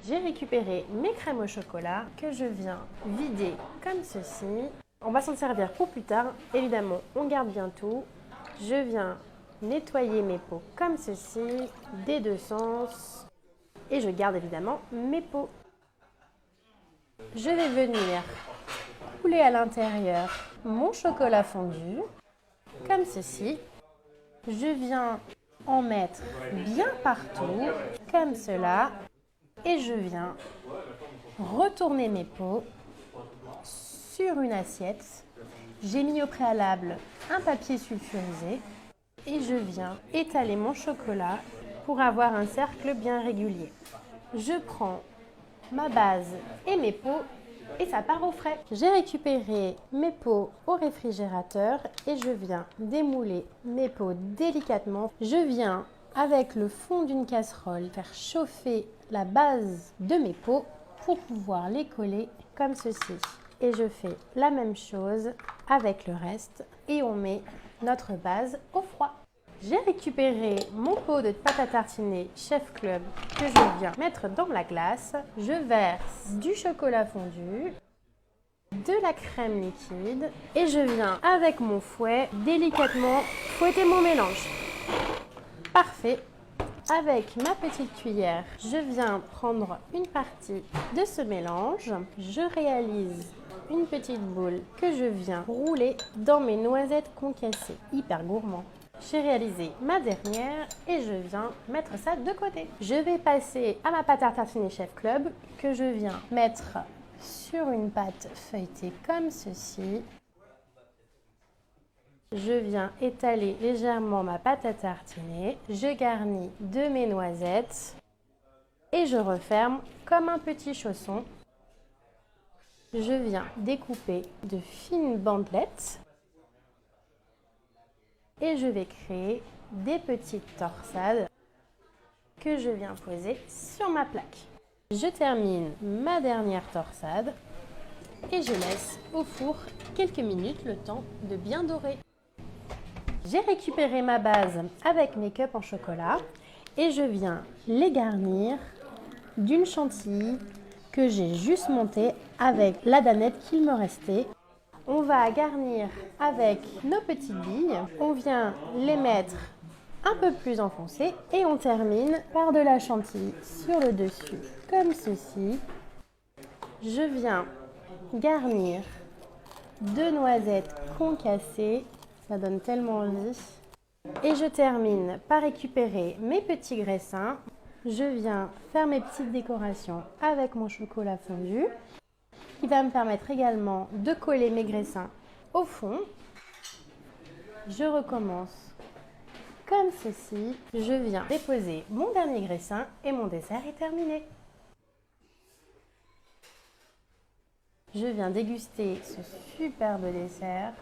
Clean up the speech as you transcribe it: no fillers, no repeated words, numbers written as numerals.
J'ai récupéré mes crèmes au chocolat que je viens vider comme ceci. On va s'en servir pour plus tard. Évidemment, on garde bien tout. Je viens nettoyer mes pots comme ceci, des deux sens. Et je garde évidemment mes pots. Je vais venir couler à l'intérieur mon chocolat fondu, comme ceci. Je viens en mettre bien partout, comme cela. Et je viens retourner mes pots sur une assiette. J'ai mis au préalable un papier sulfurisé et je viens étaler mon chocolat pour avoir un cercle bien régulier. Je prends ma base et mes pots et ça part au frais. J'ai récupéré mes pots au réfrigérateur et je viens démouler mes pots délicatement. Je viens avec le fond d'une casserole faire chauffer la base de mes pots pour pouvoir les coller comme ceci. Et je fais la même chose avec le reste et on met notre base au froid. J'ai récupéré mon pot de pâte à tartiner Chef Club que je viens mettre dans la glace. Je verse du chocolat fondu, de la crème liquide et je viens avec mon fouet délicatement fouetter mon mélange. Parfait. Avec ma petite cuillère, je viens prendre une partie de ce mélange. Je réalise une petite boule que je viens rouler dans mes noisettes concassées. Hyper gourmand. J'ai réalisé ma dernière et je viens mettre ça de côté. Je vais passer à ma pâte à tartiner Chef Club que je viens mettre sur une pâte feuilletée comme ceci. Je viens étaler légèrement ma pâte à tartiner, je garnis de mes noisettes et je referme comme un petit chausson. Je viens découper de fines bandelettes et je vais créer des petites torsades que je viens poser sur ma plaque. Je termine ma dernière torsade et je laisse au four quelques minutes le temps de bien dorer. J'ai récupéré ma base avec mes cups en chocolat et je viens les garnir d'une chantilly que j'ai juste montée avec la danette qu'il me restait. On va garnir avec nos petites billes. On vient les mettre un peu plus enfoncées et on termine par de la chantilly sur le dessus comme ceci. Je viens garnir de noisettes concassées. Ça donne tellement envie. Et je termine par récupérer mes petits graissins. Je viens faire mes petites décorations avec mon chocolat fondu, qui va me permettre également de coller mes graissins au fond. Je recommence comme ceci. Je viens déposer mon dernier graissin et mon dessert est terminé. Je viens déguster ce superbe dessert.